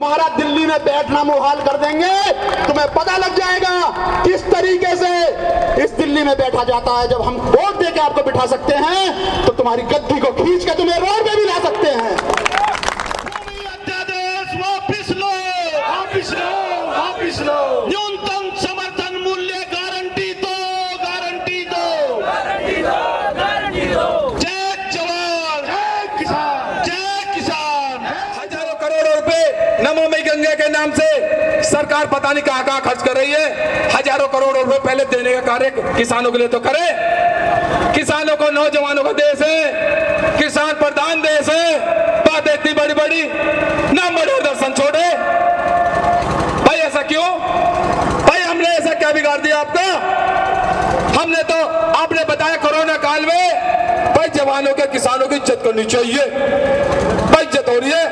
तुम्हारा दिल्ली में बैठना मुहाल कर देंगे। तुम्हें पता लग जाएगा किस तरीके से इस दिल्ली में बैठा जाता है। जब हम वोट देके आपको बिठा सकते हैं तो तुम्हारी गद्दी को खींच के तुम्हें रोड पे भी ला सकते हैं। अध्यादेश वापिस लो, वापिस लो, वापिस लो। न्यूनतम समर्थन मूल्य गारंटी दो, गारंटी दो, गारंटी दो, गारंटी दो। जय जवान, जय किसान, जय किसान। हजारों करोड़ों रुपए नमामि गंगे के नाम से सरकार पता नहीं कहां कहां खर्च कर रही है। हजारों करोड़ों रुपए पहले देने का कार्य किसानों के लिए तो करे। किसानों को, नौजवानों का देश है, किसान प्रधान देश है। बात इतनी बड़ी बड़ी ना मरो दर्शन छोड़े। भाई ऐसा क्यों? भाई हमने ऐसा क्या बिगाड़ दिया आपका? हमने तो आपने बताया कोरोना काल में भाई जवानों के, किसानों की इज्जत करनी चाहिए। भाई इज्जत हो रही है।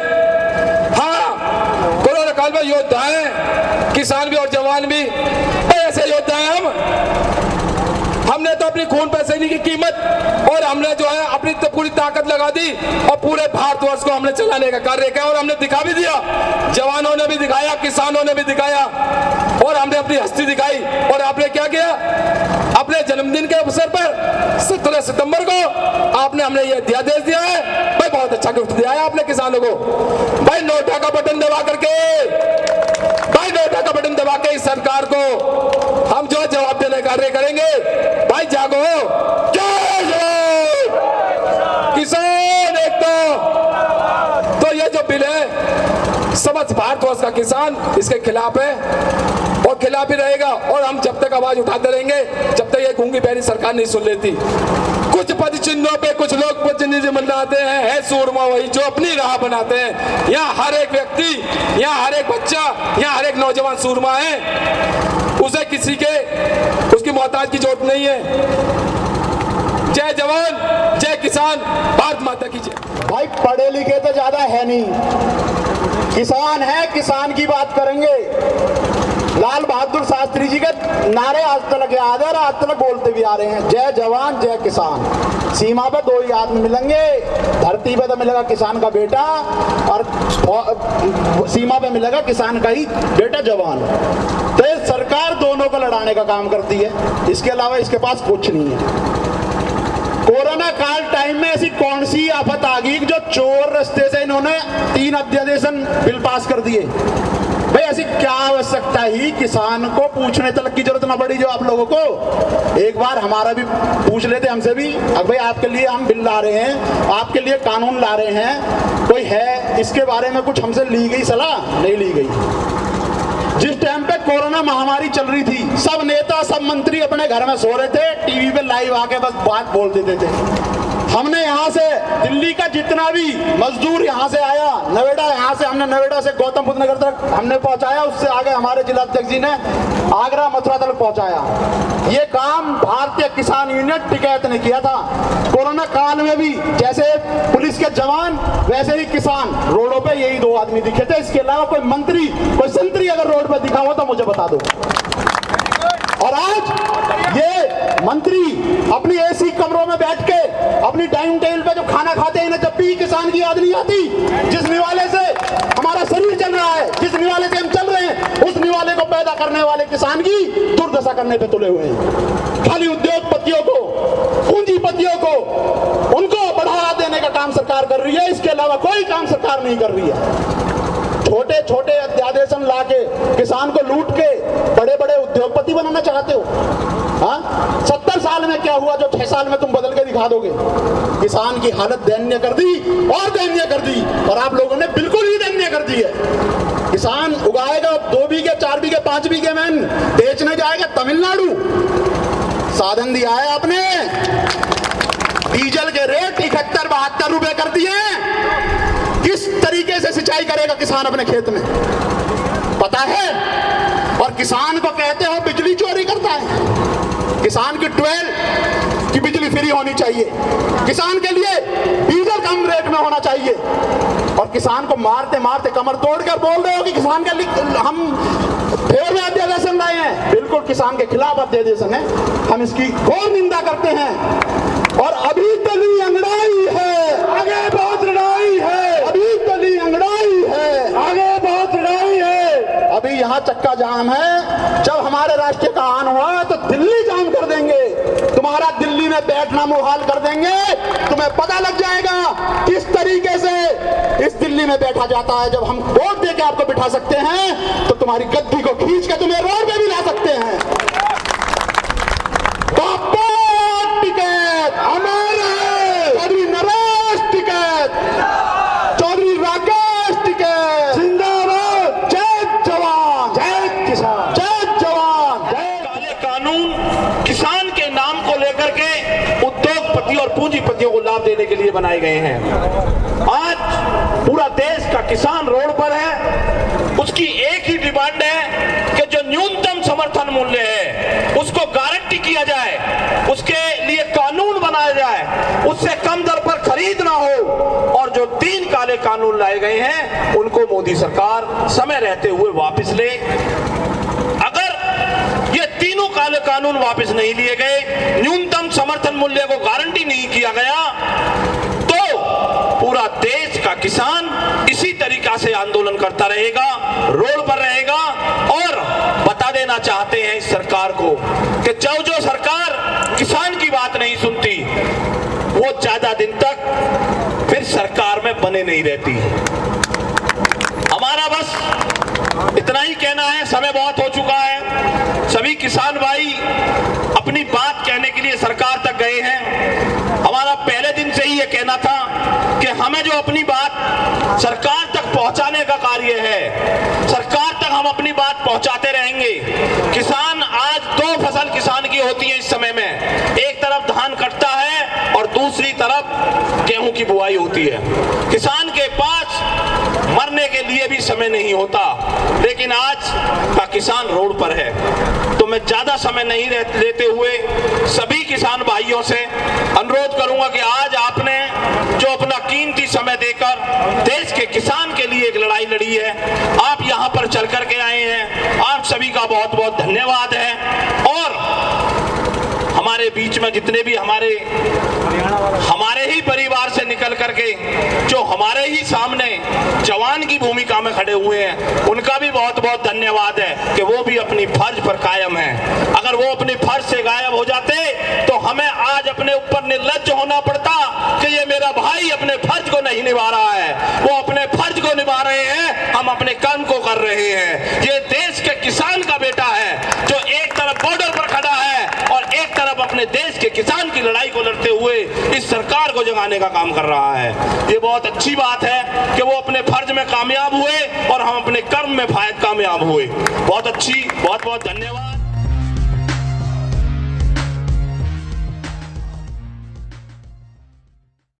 हाँ, कोरोना काल में योद्धा है, किसान भी और जवान भी। ऐसे योद्धा है हमने तो अपनी खून पसीने की कीमत और हमने जो है अपनी तो पूरी ताकत लगा दी और पूरे भारतवर्ष को हमने चलाने का कार्य किया और हमने दिखा भी दिया। जवानों ने भी दिखाया, किसानों ने भी दिखाया और हमने अपनी हस्ती दिखाई। और आपने क्या किया? अपने जन्मदिन के अवसर पर 17 सितंबर को आपने हमने ये अध्यादेश दिया है। भाई बहुत अच्छा गिफ्ट दिया है आपने किसानों को। भाई नोटा का बटन दबा करके, भाई नोटा का बटन दबा के इस सरकार को हम जो जवाब देने का कार्य करेंगे। भाई जागो, जय जवान किसान एक तो ये जो बिल है समस्त भारतवर्ष का किसान इसके खिलाफ है और खिलाफ ही रहेगा। और हम जब तक आवाज उठाते रहेंगे जब तक ये गूंगी बहरी सरकार नहीं सुन लेती। कुछ पद चिन्हों पे कुछ लोग प्रतिनिधि बनाते हैं, है सूरमा वही जो अपनी राह बनाते हैं। यहाँ हर एक व्यक्ति, यहाँ हर एक बच्चा, यहाँ हर एक नौजवान सूरमा है। उसे किसी के उसकी मोहताज की जरूरत नहीं है। जय जवान, जय किसान, भारत माता की जय। भाई पढ़े लिखे तो ज्यादा है नहीं, किसान है, किसान की बात करेंगे। लाल बहादुर शास्त्री जी के नारे आज तक याद है और आज तक बोलते भी आ रहे हैं, जय जवान जय किसान। सीमा पे दो ही आदमी मिलेंगे, धरती पे तो मिलेगा किसान का बेटा और सीमा पे मिलेगा किसान का ही बेटा जवान। तो ये सरकार दोनों को लड़ाने का काम करती है, इसके अलावा इसके पास कुछ नहीं है। कोरोना काल टाइम में ऐसी कौन सी आफत आ गई जो चोर रास्ते से इन्होंने 3 अध्यादेश बिल पास कर दिए? भाई ऐसी क्या आवश्यकता ही किसान को पूछने तक की जरूरत ना पड़ी जो आप लोगों को। एक बार हमारा भी पूछ लेते हमसे भी, अब भाई आपके लिए हम बिल ला रहे हैं, आपके लिए कानून ला रहे हैं, कोई है इसके बारे में कुछ हमसे ली गई सलाह? नहीं ली गई। जिस टाइम पे कोरोना महामारी चल रही थी सब नेता, सब मंत्री अपने घर में सो रहे थे, टीवी पे लाइव आके बस बात बोल देते थे। हमने यहाँ से दिल्ली का जितना भी मजदूर यहाँ से आया, नोएडा, यहाँ से हमने नोएडा से गौतम बुद्ध नगर तक हमने पहुँचाया, उससे आगे हमारे जिला अध्यक्ष जी ने आगरा मथुरा तक पहुँचाया। ये काम भारतीय किसान यूनियन टिकैत ने किया था। कोरोना काल में भी जैसे पुलिस के जवान वैसे ही किसान रोडों पे यही 2 आदमी दिखे थे। इसके अलावा कोई मंत्री, कोई संतरी अगर रोड पे दिखा हो तो मुझे बता दो। और आज ये मंत्री अपनी एसी कमरों में बैठ के अपनी डाइनिंग टेबल पे जो खाना खाते हैं, जब भी किसान की याद नहीं आती। जिस निवाले से हमारा शरीर चल रहा है, जिस निवाले से हम चल रहे हैं, उस निवाले को पैदा करने वाले किसान की दुर्दशा करने पे तुले हुए हैं। खाली उद्योगपतियों को, पूंजीपतियों को, उनको बढ़ावा देने का काम सरकार कर रही है। इसके अलावा कोई काम सरकार नहीं कर रही है। छोटे छोटे अध्यादेश लाके किसान को लूट के बड़े बड़े उद्योगपति बनाना चाहते हो। हाँ, 70 साल में क्या हुआ जो 6 साल में तुम बदल के दिखा दोगे? किसान की हालत दयनीय कर दी और दयनीय कर दी, और आप लोगों ने बिल्कुल ही दयनीय कर दी है। किसान उगाएगा 2 बीघे, 4 बीघे, 5 बीघे में, बेचने जाएगा तमिलनाडु। साधन दिया है आपने, डीजल के रेट 71-72 रुपए कर दिए। किस तरीके से सिंचाई करेगा किसान अपने खेत में, पता है? और किसान को कहते हो बिजली चोरी करता है। किसान की 12 की बिजली फ्री होनी चाहिए, किसान के लिए डीजल कम रेट में होना चाहिए, और किसान को मारते मारते कमर तोड़ कर बोल रहे हो कि किसान के लिए हम फेवर में अध्यादेश लाए हैं। बिल्कुल किसान के खिलाफ अध्यादेश है, हम इसकी घोर निंदा करते हैं। और अभी तली अंगड़ाई है, आगे बहुत लड़ाई है, अभी तली अंगड़ाई है, आगे बहुत अभी यहाँ चक्का जाम है, जब हमारे राष्ट्र का आन हुआ तो दिल्ली जाम कर देंगे, तुम्हारा दिल्ली में बैठना मुहाल कर देंगे। तुम्हें पता लग जाएगा किस तरीके से इस दिल्ली में बैठा जाता है। जब हम वोट दे के आपको बिठा सकते हैं तो तुम्हारी गद्दी को खींच के तुम्हें रोड पे भी ला सकते हैं। टिकट हमारे, चौधरी नरेश टिकट, चौधरी राकेश टिकट, जिंदाबाद। जय जवान, जय किसान, जय जवान, जय। काले कानून किसान के नाम को लेकर के उद्योगपति और पूंजीपतियों को लाभ देने के लिए बनाए गए हैं। आज पूरा देश का किसान रोड पर है, उसकी एक ही डिमांड है कि जो न्यूनतम समर्थन मूल्य है उसको गारंटी किया जाए, उसके लिए कानून बनाया जाए, उससे कम दर पर खरीद ना हो। और जो 3 काले कानून लाए गए हैं उनको मोदी सरकार समय रहते हुए वापस ले। अगर ये तीनों काले कानून वापस नहीं लिए गए, न्यूनतम समर्थन मूल्य को गारंटी नहीं किया गया, तो पूरा देश का किसान इसी तरीका से आंदोलन करता रहेगा, रोड पर रहेगा। और बता देना चाहते हैं इस सरकार को कि जो सरकार किसान की बात नहीं सुनती वो ज्यादा दिन तक फिर सरकार में बने नहीं रहती। हमारा बस इतना ही कहना है, समय बहुत हो चुका है। सभी किसान भाई अपनी बात कहने के लिए सरकार तक गए हैं। हमारा पहले दिन से ही ये कहना था कि हमें जो अपनी बात सरकार तक पहुंचाने का कार्य है, सरकार तक हम अपनी बात पहुंचाते रहेंगे। किसान आज 2 फसल किसान की होती है इस समय में, एक तरफ धान कटता है और दूसरी तरफ गेहूं की बुआई होती है। किसान के पास मरने के लिए भी समय नहीं होता, लेकिन आज का किसान रोड पर है। तो मैं ज्यादा समय नहीं लेते हुए सभी किसान भाइयों से अनुरोध करूंगा कि आज आपने जो अपना कीमती समय देकर देश के किसान के लिए एक लड़ाई लड़ी है, आप यहाँ पर चल करके आए हैं, आप सभी का बहुत बहुत धन्यवाद है। और हमारे बीच में जितने भी हमारे ही परिवार से निकल करके जो हमारे ही सामने जवान की भूमिका में खड़े हुए हैं, उनका भी बहुत बहुत धन्यवाद है कि वो भी अपनी फर्ज पर कायम है। अगर वो अपनी फर्ज से गायब हो जाते तो हमें आज अपने ऊपर निर्लज्ज होना पड़ता कि ये मेरा भाई अपने फर्ज को नहीं निभा रहा है। वो अपने फर्ज को निभा रहे हैं, हम अपने काम को कर रहे हैं। ये देश के किसान का बेटा है जो एक तरफ बॉर्डर पर खड़ा है और एक तरफ अपने देश के किसान की लड़ाई को लड़ते हुए इस सरकार को जगाने का काम कर रहा है। ये बहुत अच्छी बात है कि वो अपने फर्ज में कामयाब हुए और हम अपने कर्म में कामयाब हुए। बहुत अच्छी, बहुत बहुत धन्यवाद।